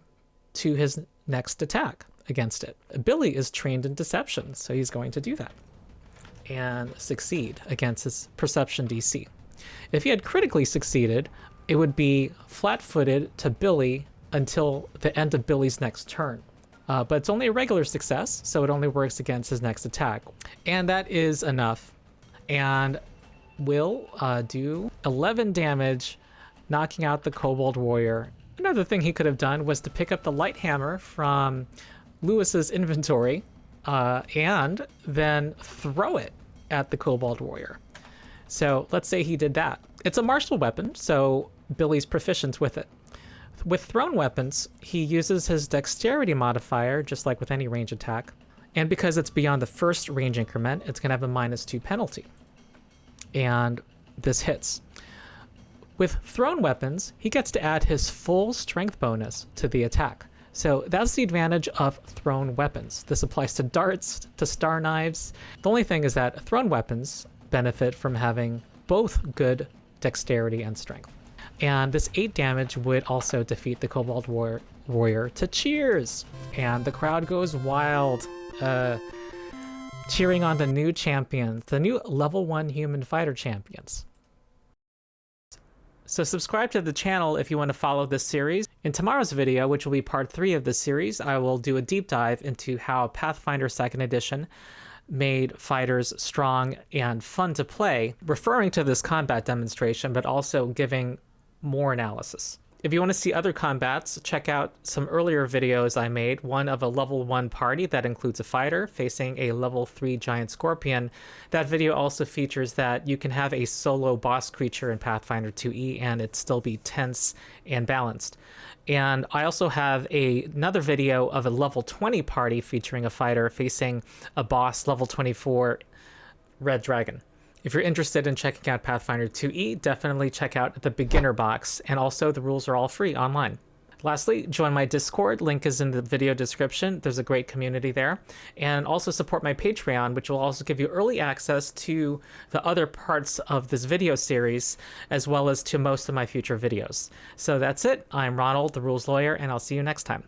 to his next attack against it. Billy is trained in deception, so he's going to do that and succeed against his perception DC. If he had critically succeeded, it would be flat-footed to Billy until the end of Billy's next turn. But it's only a regular success, so it only works against his next attack. And that is enough. And will do 11 damage, knocking out the Kobold Warrior. Another thing he could have done was to pick up the light hammer from Lewis's inventory and then throw it at the Kobold Warrior. So let's say he did that. It's a martial weapon, so Billy's proficient with it. With thrown weapons, he uses his dexterity modifier, just like with any range attack. And because it's beyond the first range increment, it's going to have a -2 penalty. And this hits. With thrown weapons, he gets to add his full strength bonus to the attack. So that's the advantage of thrown weapons. This applies to darts, to star knives. The only thing is that thrown weapons benefit from having both good dexterity and strength. And this 8 damage would also defeat the Kobold Warrior to cheers. And the crowd goes wild, cheering on the new champions, the new level 1 human fighter champions. So subscribe to the channel if you want to follow this series. In tomorrow's video, which will be part 3 of this series, I will do a deep dive into how Pathfinder 2nd Edition made fighters strong and fun to play, referring to this combat demonstration, but also giving more analysis. If you want to see other combats, check out some earlier videos I made, one of a level 1 party that includes a fighter facing a level 3 giant scorpion. That video also features that you can have a solo boss creature in Pathfinder 2e and it still be tense and balanced. And I also have another video of a level 20 party featuring a fighter facing a boss level 24 red dragon. If you're interested in checking out Pathfinder 2e, definitely check out the beginner box, and also the rules are all free online. Lastly, join my Discord, link is in the video description. There's a great community there. And also support my Patreon, which will also give you early access to the other parts of this video series, as well as to most of my future videos. So that's it. I'm Ronald, the Rules Lawyer, and I'll see you next time.